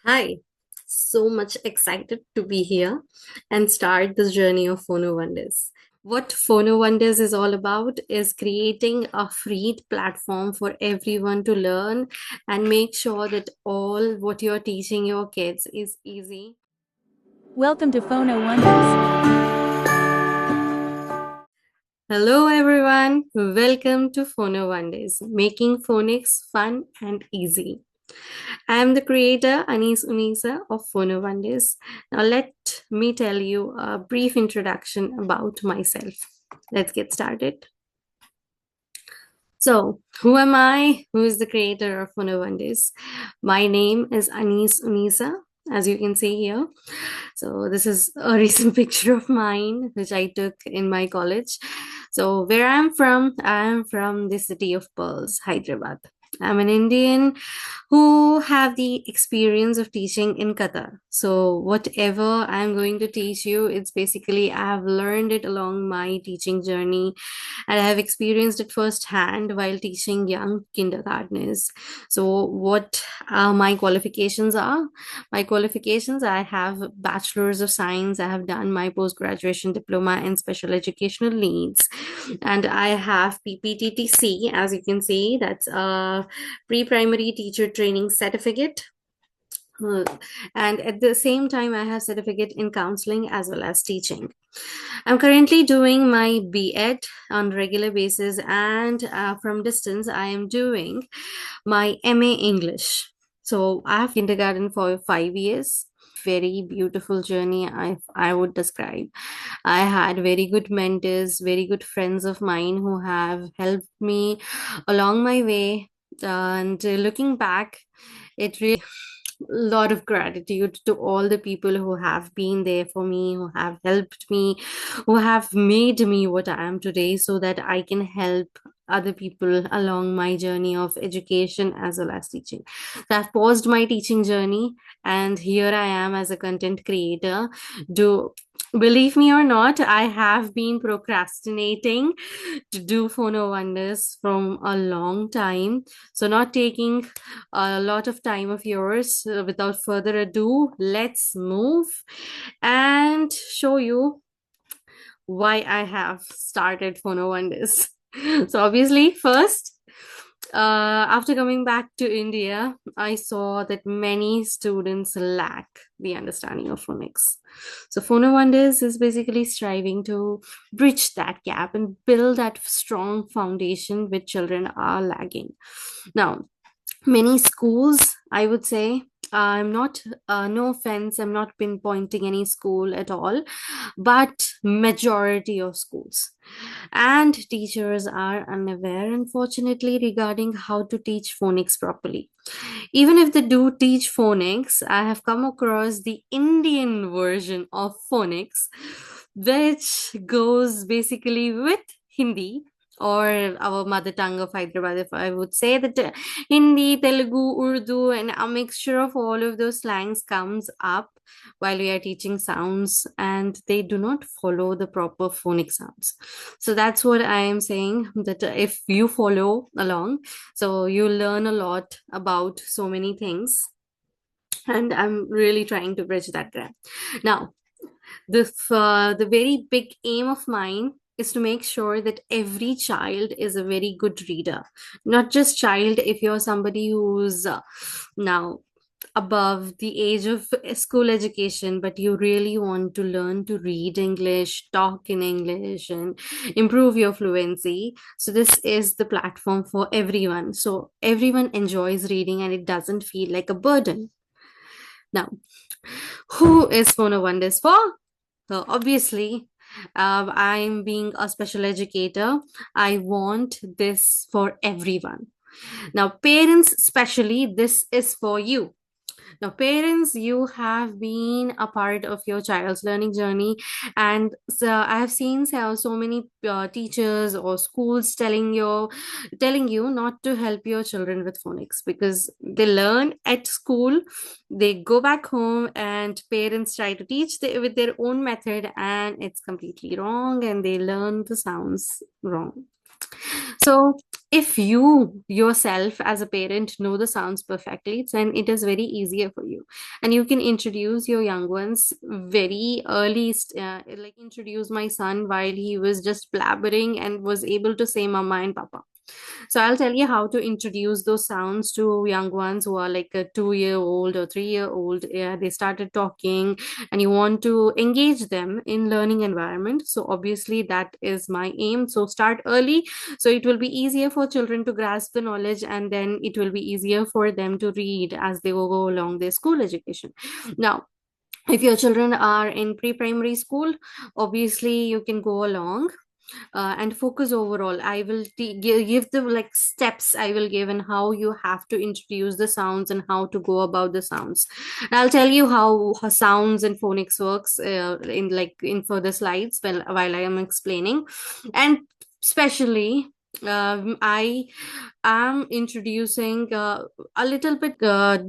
Hi, so much excited to be here and start this journey of PhonoWonders. What PhonoWonders is all about is creating a free platform for everyone to learn and make sure that all what you're teaching your kids is easy. Welcome to PhonoWonders. Hello, everyone. Welcome to PhonoWonders, making phonics fun and easy. I am the creator, Anis Unisa of PhonoWonders. Now, let me tell you a brief introduction about myself. Let's get started. So, who am I? Who is the creator of PhonoWonders? My name is Anis Unisa, as you can see here. So, this is a recent picture of mine, which I took in my college. So, where I am from the city of Pearls, Hyderabad. I'm an Indian who have the experience of teaching in Qatar. So whatever I'm going to teach you, it's basically I have learned it along my teaching journey and I have experienced it firsthand while teaching young kindergartners. So what my qualifications are? My qualifications, I have bachelor's of science. I have done my post-graduation diploma in special educational needs and I have PPTTC, as you can see, that's a pre-primary teacher training certificate. Uh, and at the same time, I have certificate in counseling as well as teaching. I'm currently doing my B.Ed on regular basis, and from distance, I am doing my MA English. So I have kindergarten for 5 years. Very beautiful journey, I would describe. I had very good mentors, very good friends of mine who have helped me along my way. And looking back, it really lot of gratitude to all the people who have been there for me, who have helped me, who have made me what I am today so that I can help other people along my journey of education as well as teaching. So I've paused my teaching journey and here I am as a content creator. Do believe me or not, I have been procrastinating to do PhonoWonders from a long time. So not taking a lot of time of yours. Without further ado, let's move and show you why I have started PhonoWonders. So obviously, first, after coming back to India, I saw that many students lack the understanding of phonics. So PhonoWonders is basically striving to bridge that gap and build that strong foundation which children are lagging. Now, many schools, I would say, I'm not, no offense, I'm not pinpointing any school at all, but majority of schools and teachers are unaware, unfortunately, regarding how to teach phonics properly. Even if they do teach phonics, I have come across the Indian version of phonics, which goes basically with Hindi or our mother tongue of Hyderabad. If I would say that Hindi, Telugu, Urdu, and a mixture of all of those slangs comes up while we are teaching sounds, and they do not follow the proper phonic sounds. So that's what I am saying, that if you follow along, so you learn a lot about so many things. And I'm really trying to bridge that gap. Now, the very big aim of mine is to make sure that every child is a very good reader. Not just child, if you're somebody who's now above the age of school education, but you really want to learn to read English, talk in English, and improve your fluency. So, this is the platform for everyone. So, everyone enjoys reading and it doesn't feel like a burden. Now, who is PhonoWonders for? So, obviously, I'm being a special educator. I want this for everyone. Now, parents, especially, this is for you. Now, parents, you have been a part of your child's learning journey, and so I have seen so many teachers or schools telling you not to help your children with phonics because they learn at school, they go back home, and parents try to teach with their own method, and it's completely wrong, and they learn the sounds wrong. So, if you yourself as a parent know the sounds perfectly, then it is very easier for you. And you can introduce your young ones very early, like introduce my son while he was just blabbering and was able to say mama and papa. So I'll tell you how to introduce those sounds to young ones who are like a 2 year old or 3 year old. Yeah, they started talking and you want to engage them in learning environment. So obviously that is my aim. So start early. So it will be easier for children to grasp the knowledge, and then it will be easier for them to read as they will go along their school education. Now, if your children are in pre-primary school, obviously you can go along and focus overall. I will give the like steps I will give and how you have to introduce the sounds and how to go about the sounds. And I'll tell you how sounds and phonics works in like in further slides while I am explaining. And especially I am introducing a little bit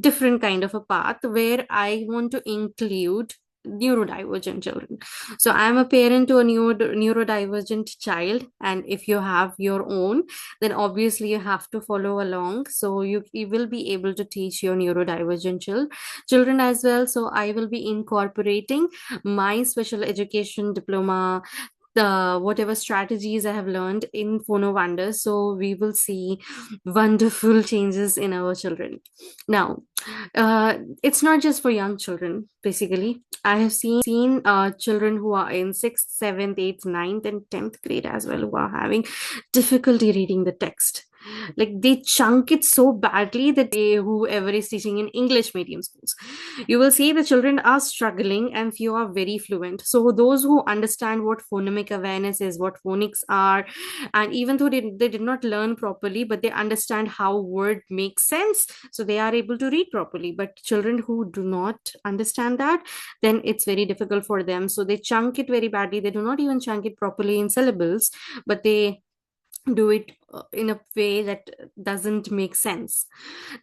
different kind of a path where I want to include neurodivergent children. So I'm a parent to a neurodivergent child, and if you have your own, then obviously you have to follow along. So you will be able to teach your neurodivergent children as well. So I will be incorporating my special education diploma, the whatever strategies I have learned in PhonoWonders. So we will see wonderful changes in our children. Now, it's not just for young children, basically. I have seen children who are in 6th, 7th, 8th, 9th, and 10th grade as well who are having difficulty reading the text. Like they chunk it so badly that whoever is teaching in English medium schools, you will see the children are struggling and few are very fluent. So those who understand what phonemic awareness is, what phonics are, and even though they did not learn properly, but they understand how word makes sense, so they are able to read properly. But children who do not understand that, then it's very difficult for them. So they chunk it very badly. They do not even chunk it properly in syllables, but they do it in a way that doesn't make sense.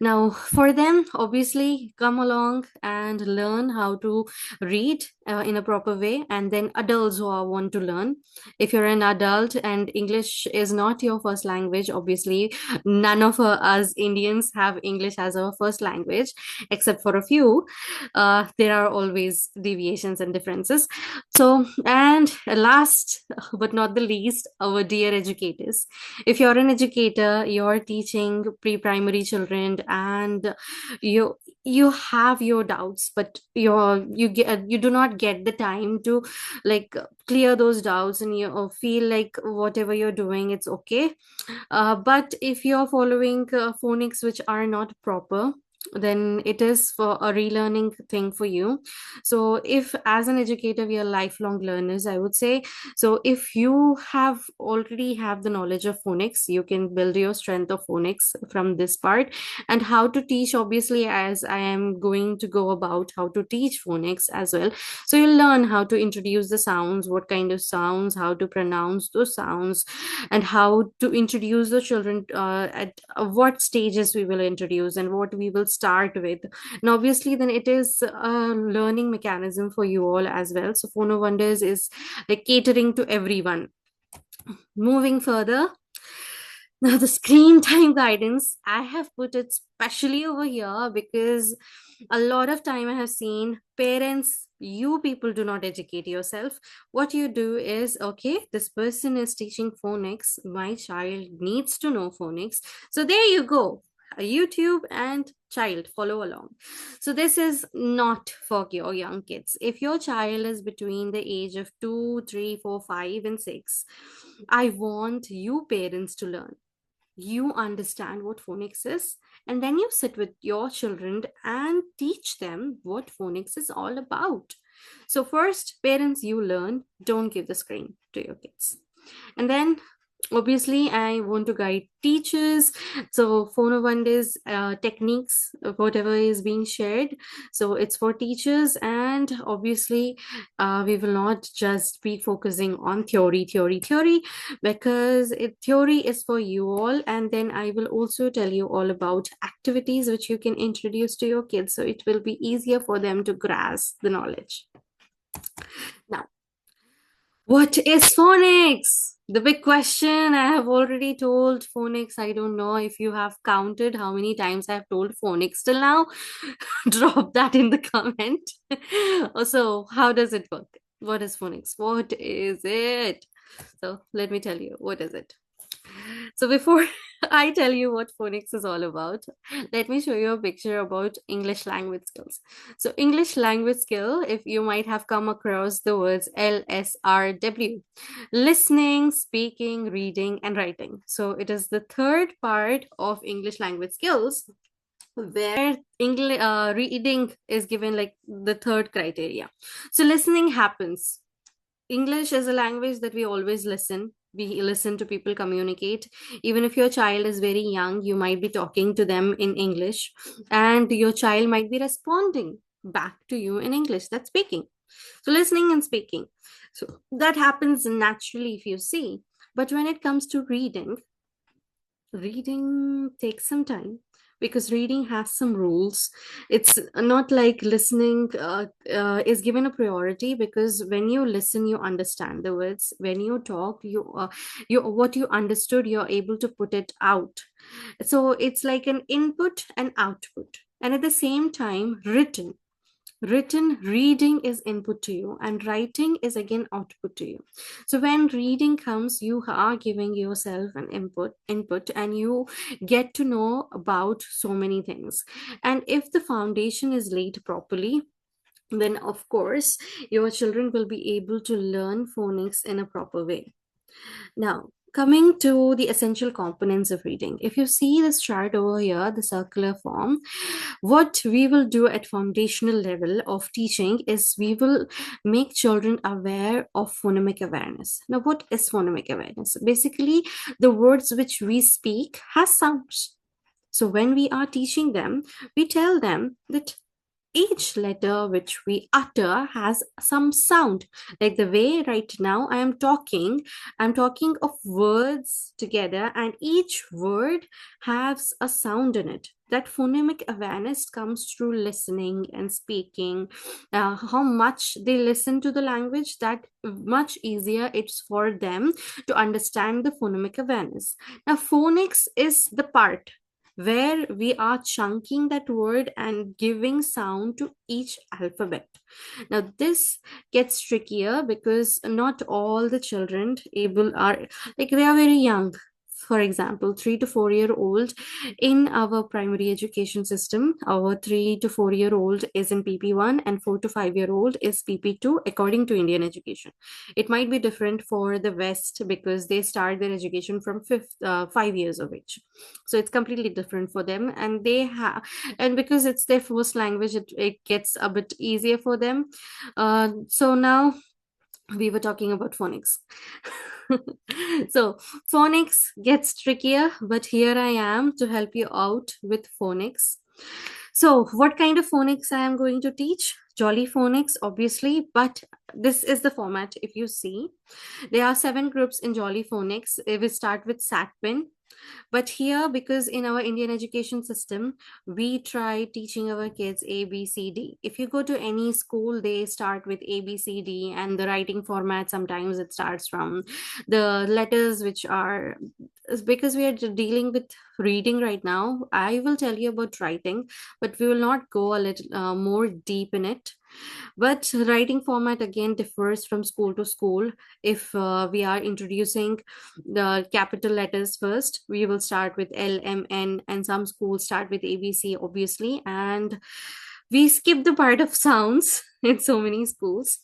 Now, for them, obviously, come along and learn how to read in a proper way. And then adults who want to learn. If you're an adult and English is not your first language, obviously, none of us Indians have English as our first language, except for a few. There are always deviations and differences. So, and last but not the least, our dear educators. If you're an educator, you're teaching pre-primary children, and you have your doubts, but you do not get the time to like clear those doubts, and you feel like whatever you're doing it's okay. But if you're following phonics which are not proper, then it is for a relearning thing for you. So if as an educator we are lifelong learners, I would say, so if you have already have the knowledge of phonics, you can build your strength of phonics from this part. And how to teach, obviously, as I am going to go about how to teach phonics as well. So you'll learn how to introduce the sounds, what kind of sounds, how to pronounce those sounds, and how to introduce the children at what stages we will introduce and what we will start with. And obviously then it is a learning mechanism for you all as well. So PhonoWonders is like catering to everyone. Moving further, now the screen time guidance, I have put it specially over here because a lot of time I have seen parents, you people do not educate yourself. What you do is, okay, this person is teaching phonics, my child needs to know phonics, so there you go, a YouTube and child follow along. So this is not for your young kids. If your child is between the age of 2, 3, 4, 5, and 6, I want you parents to learn, you understand what phonics is, and then you sit with your children and teach them what phonics is all about. So first, parents, you learn, don't give the screen to your kids. And then obviously I want to guide teachers. So PhonoWonders techniques, whatever is being shared, so it's for teachers. And obviously we will not just be focusing on theory, because theory is for you all, and then I will also tell you all about activities which you can introduce to your kids, so it will be easier for them to grasp the knowledge. Now, what is phonics? The big question, I have already told phonics. I don't know if you have counted how many times I have told phonics till now. Drop that in the comment. Also, how does it work? What is phonics? What is it? So, let me tell you, what is it? So before I tell you what phonics is all about, let me show you a picture about English language skills. So English language skill, if you might have come across the words LSRW, listening, speaking, reading, and writing. So it is the third part of English language skills where English reading is given like the third criteria. So listening happens. English is a language that we always listen. We listen to people communicate. Even if your child is very young, you might be talking to them in English, and your child might be responding back to you in English. That's speaking. So, listening and speaking. So, that happens naturally if you see. But when it comes to reading, reading takes some time because reading has some rules. It's not like listening is given a priority, because when you listen you understand the words. When you talk, you what you understood, you're able to put it out. So it's like an input and output, and at the same time written reading is input to you, and writing is again output to you. So when reading comes, you are giving yourself an input, and you get to know about so many things. And if the foundation is laid properly, then of course your children will be able to learn phonics in a proper way. Now, coming to the essential components of reading. If you see this chart over here, the circular form, what we will do at foundational level of teaching is we will make children aware of phonemic awareness. Now, what is phonemic awareness? Basically, the words which we speak has sounds. So when we are teaching them, we tell them that each letter which we utter has some sound. Like the way right now I'm talking of words together, and each word has a sound in it. That phonemic awareness comes through listening and speaking. How much they listen to the language, that much easier it's for them to understand the phonemic awareness. Now phonics is the part where we are chunking that word and giving sound to each alphabet. Now this gets trickier because not all the children able are, like, they are very young. For example, 3 to 4 year old in our primary education system, our 3 to 4 year old is in PP1 and 4 to 5 year old is PP2 according to Indian education. It might be different for the West because they start their education from 5 years of age. So it's completely different for them, and they have, and because it's their first language, it gets a bit easier for them. So now we were talking about phonics. So phonics gets trickier, but here I am to help you out with phonics. So what kind of phonics I am going to teach? Jolly phonics, obviously, but this is the format. If you see, there are 7 groups in Jolly phonics. We start with SATPIN, but here, because in our Indian education system, we try teaching our kids A, B, C, D. If you go to any school, they start with A, B, C, D, and the writing format, sometimes it starts from the letters which are, because we are dealing with reading right now. I will tell you about writing, but we will not go a little more deep in it. But writing format again differs from school to school. If we are introducing the capital letters first, we will start with L, M, N, and some schools start with ABC, obviously. And we skip the part of sounds in so many schools.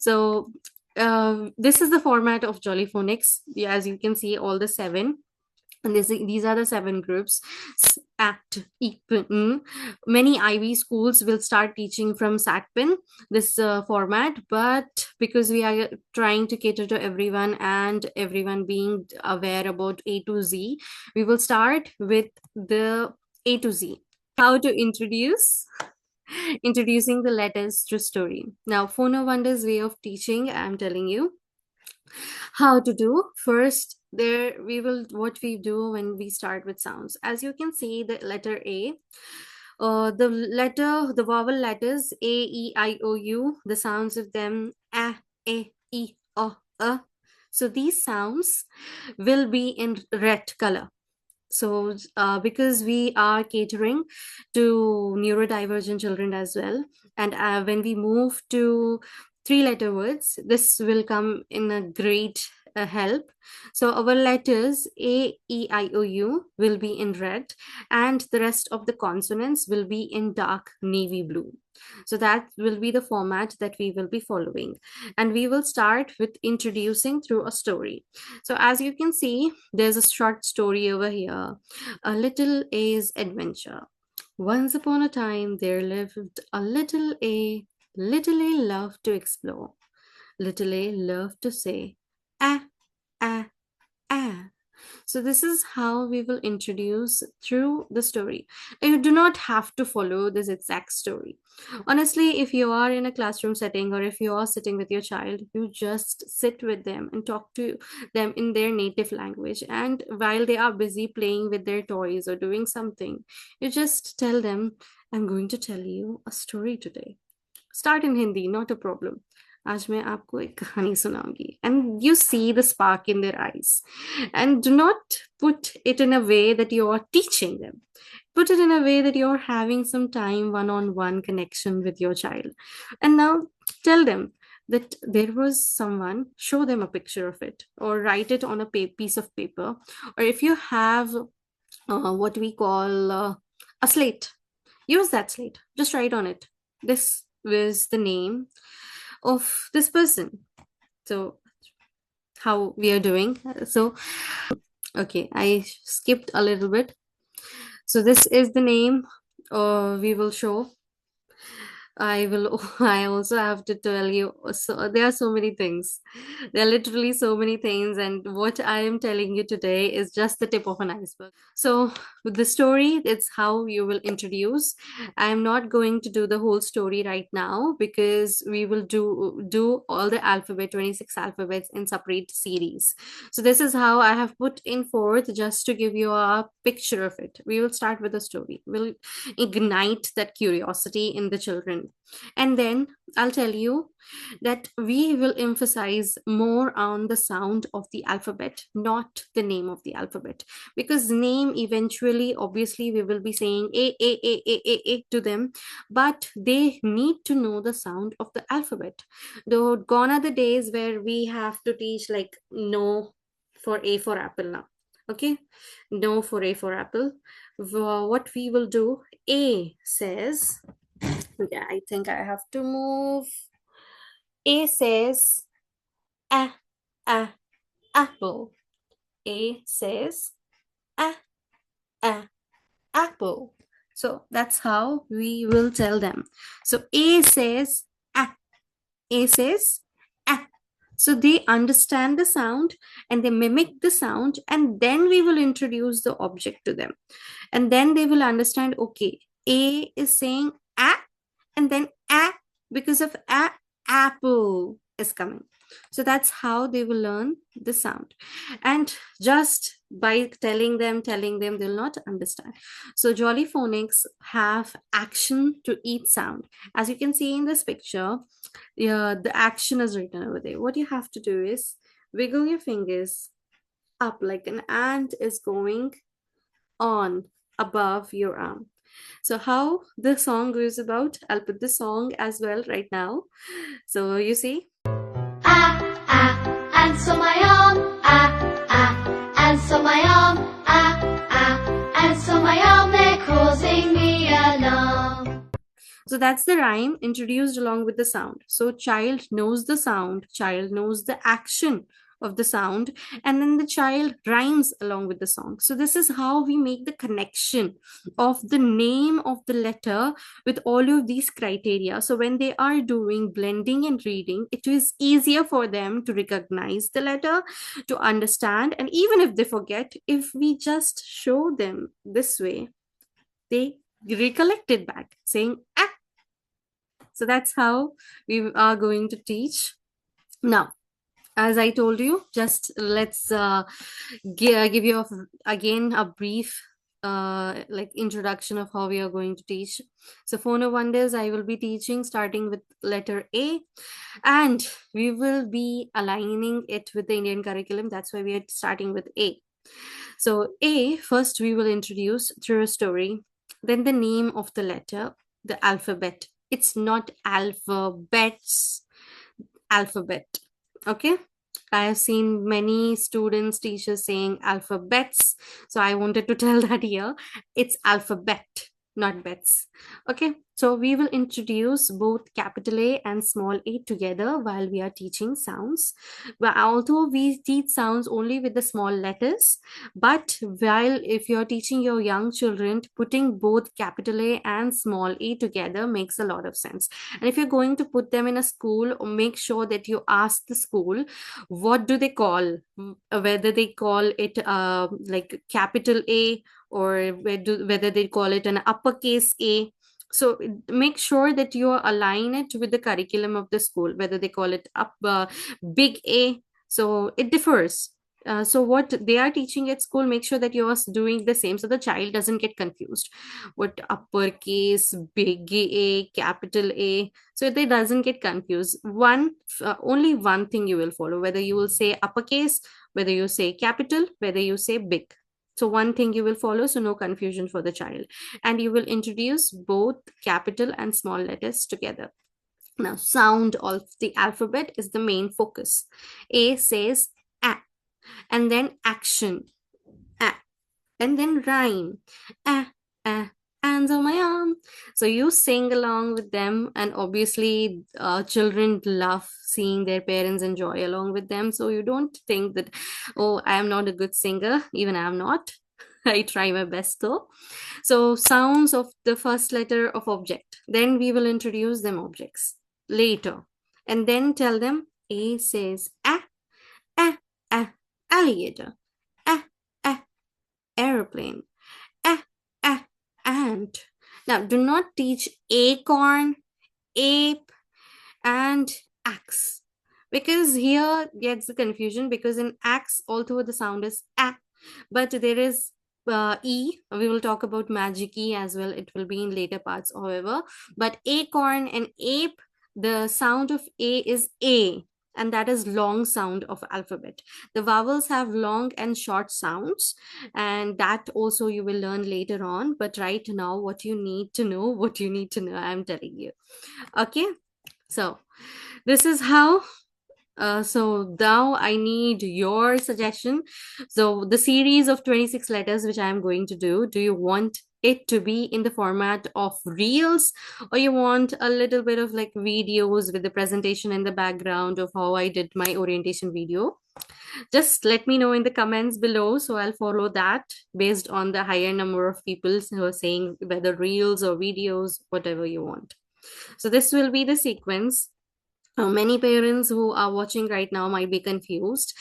So this is the format of Jolly Phonics. Yeah, as you can see, all the 7, and these are the 7 groups. Act EPN. Many IB schools will start teaching from SATPIN, this format, but because we are trying to cater to everyone and everyone being aware about A to Z, we will start with the A to Z. How to introducing the letters through story. Now, PhonoWonders way of teaching, I'm telling you how to do. First, there we will, what we do when we start with sounds. As you can see, the letter A, the vowel letters A, E, I, O, U, the sounds of them: a, e, I, o, So these sounds will be in red color. So because we are catering to neurodivergent children as well, and when we move to three letter words, this will come in a great help. So our letters A, E, I, O, U will be in red, and the rest of the consonants will be in dark navy blue. So that will be the format that we will be following, and we will start with introducing through a story. So as you can see, there's a short story over here. A Little A's Adventure. Once upon a time, there lived a little A. Little A loved to explore. Little A loved to say, ah, ah, ah. So this is how we will introduce through the story. You do not have to follow this exact story. Honestly, if you are in a classroom setting or if you are sitting with your child, you just sit with them and talk to them in their native language. And while they are busy playing with their toys or doing something, you just tell them, I'm going to tell you a story today. Start in Hindi, not a problem. आज मैं आपको एक कहानी सुनाऊंगी, and you see the spark in their eyes, and do not put it in a way that you are teaching them. Put it in a way that you're having some time one-on-one connection with your child. And now tell them that there was someone, show them a picture of it or write it on a piece of paper, or if you have what we call a slate, use that slate, just write on it, this was the name of this person. So how we are doing. So okay, I skipped a little bit. So this is the name we will show. I will. I also have to tell you. So there are so many things. There are literally so many things, and what I am telling you today is just the tip of an iceberg. So with the story, it's how you will introduce. I am not going to do the whole story right now because we will do all the alphabet, 26 alphabets in separate series. So this is how I have put in forth just to give you a picture of it. We will start with the story. We'll ignite that curiosity in the children. And then I'll tell you that we will emphasize more on the sound of the alphabet, not the name of the alphabet. Because name eventually, obviously, we will be saying A to them, but they need to know the sound of the alphabet. Though gone are the days where we have to teach like no for A for apple now. Okay, no for A for apple. What we will do, A says, yeah, I think I have to move. A says, ah, ah, apple. A says, ah, ah, apple. So that's how we will tell them. So A says, ah. A says, ah. So they understand the sound and they mimic the sound, and then we will introduce the object to them. And then they will understand, okay, A is saying ah, and then ah, because of ah, apple is coming. So that's how they will learn the sound. And just by telling them, they'll not understand. So Jolly Phonics have action to each sound. As you can see in this picture, yeah, the action is written over there. What you have to do is wiggle your fingers up like an ant is going on above your arm. So how the song goes about, I'll put the song as well right now. So you see, ants on my arm, ants on my arm, ants on my arm, they're causing me alarm. so that's the rhyme introduced along with the sound. So child knows the sound, child knows the action of the sound, and then the child rhymes along with the song. So this is how we make the connection of the name of the letter with all of these criteria. So when they are doing blending and reading, it is easier for them to recognize the letter, to understand, and even if they forget, if we just show them this way, they recollect it back saying ah. So that's how we are going to teach. Now, as I told you, just let's give you again a brief like introduction of how we are going to teach. So PhonoWonders I will be teaching starting with letter A, and we will be aligning it with the Indian curriculum. That's why we are starting with A. So A, first we will introduce through a story, then the name of the letter, the alphabet. It's not alphabets, alphabet. Okay. I have seen many students, teachers saying alphabets. So I wanted to tell that here. It's alphabet, not bets. Okay. So we will introduce both capital A and small a together while we are teaching sounds. Well, although we teach sounds only with the small letters, but while if you're teaching your young children, putting both capital A and small a together makes a lot of sense. And if you're going to put them in a school, make sure that you ask the school what do they call, whether they call it like capital A, or whether they call it an uppercase A. So make sure that you align it with the curriculum of the school, whether they call it up big A. So it differs. So what they are teaching at school, make sure that you're doing the same so the child doesn't get confused. What uppercase, big A, capital A, so they doesn't get confused. Only one thing you will follow, whether you will say uppercase, whether you say capital, whether you say big. So one thing you will follow, so no confusion for the child. And you will introduce both capital and small letters together. Now, sound of the alphabet is the main focus. A says a, and then action, a, and then rhyme, a, a, hands on my arm. So you sing along with them, and obviously, children love seeing their parents enjoy along with them. So you don't think that, oh, I am not a good singer. Even I am not. I try my best though. So sounds of the first letter of object. Then we will introduce them objects later, and then tell them A says a, a, alligator, a, aeroplane, a, a, ant. Now, do not teach acorn, ape, and axe, because here gets the confusion, because in axe, although the sound is a, but there is e. We will talk about magic e as well. It will be in later parts, however. But acorn and ape, the sound of a is a, and that is long sound of alphabet. The vowels have long and short sounds, and that also you will learn later on. But right now, what you need to know, I'm telling you. Okay, so this is how. So now I need your suggestion. So the series of 26 letters which I am going to do you want it to be in the format of reels, or you want a little bit of like videos with the presentation in the background of how I did my orientation video? Just let me know in the comments below, so I'll follow that based on the higher number of people who are saying whether reels or videos, whatever you want. So this will be the sequence. Many parents who are watching right now might be confused.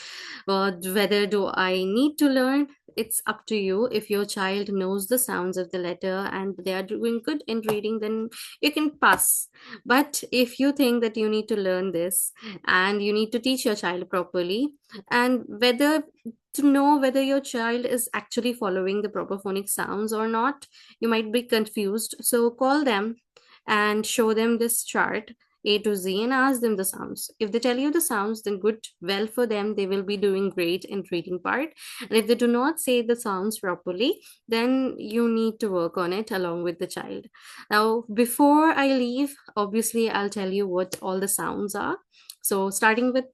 Whether do I need to learn? It's up to you. If your child knows the sounds of the letter and they are doing good in reading, then you can pass. But if you think that you need to learn this and you need to teach your child properly, and whether to know whether your child is actually following the proper phonic sounds or not, you might be confused. So call them and show them this chart A to Z and ask them the sounds. If they tell you the sounds, then good, well for them, they will be doing great in reading part. And if they do not say the sounds properly, then you need to work on it along with the child. Now, before I leave, obviously, I'll tell you what all the sounds are. So, starting with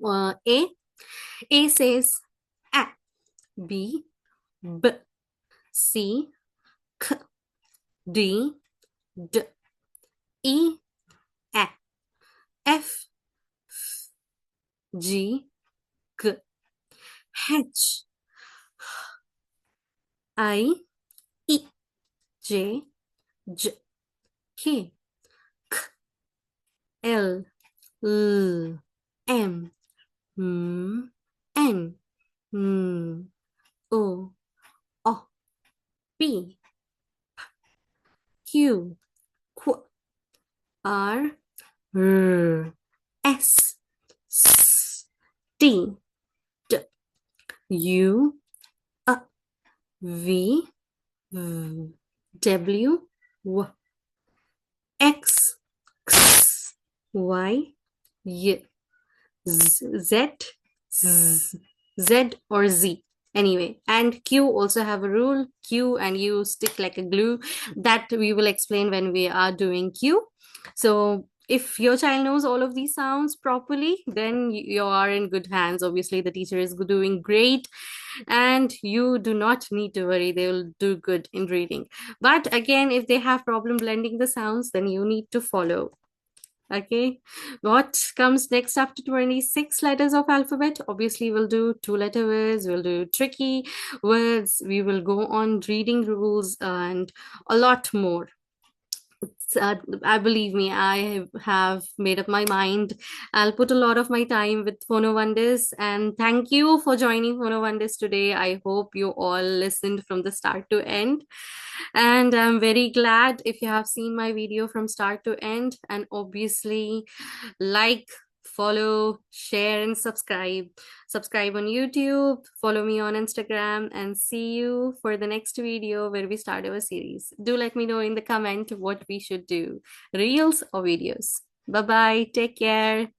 A. A says A, B, B, C, K, D, D, E, F, F, G, G, H, I, E, J, J, K, K, L, L, M, N, N, O, O, P, Q, Q, R, R, S, S, T, D, U, V, W, W, X, X, Y, Y, Z, Z, Z or Z. Anyway, and Q also have a rule. Q and U stick like a glue. That we will explain when we are doing Q. So if your child knows all of these sounds properly, then you are in good hands. Obviously, the teacher is doing great, and you do not need to worry. They will do good in reading. But again, if they have problem blending the sounds, then you need to follow. Okay, what comes next after 26 letters of alphabet? Obviously, we'll do two-letter words, we'll do tricky words, we will go on reading rules and a lot more. I believe me, I have made up my mind. I'll put a lot of my time with PhonoWonders, and thank you for joining PhonoWonders today. I hope you all listened from the start to end, and I'm very glad if you have seen my video from start to end. And obviously, like, follow, share, and subscribe. Subscribe on YouTube, follow me on Instagram, and see you for the next video where we start our series. Do let me know in the comment what we should do, reels or videos. Bye bye, take care.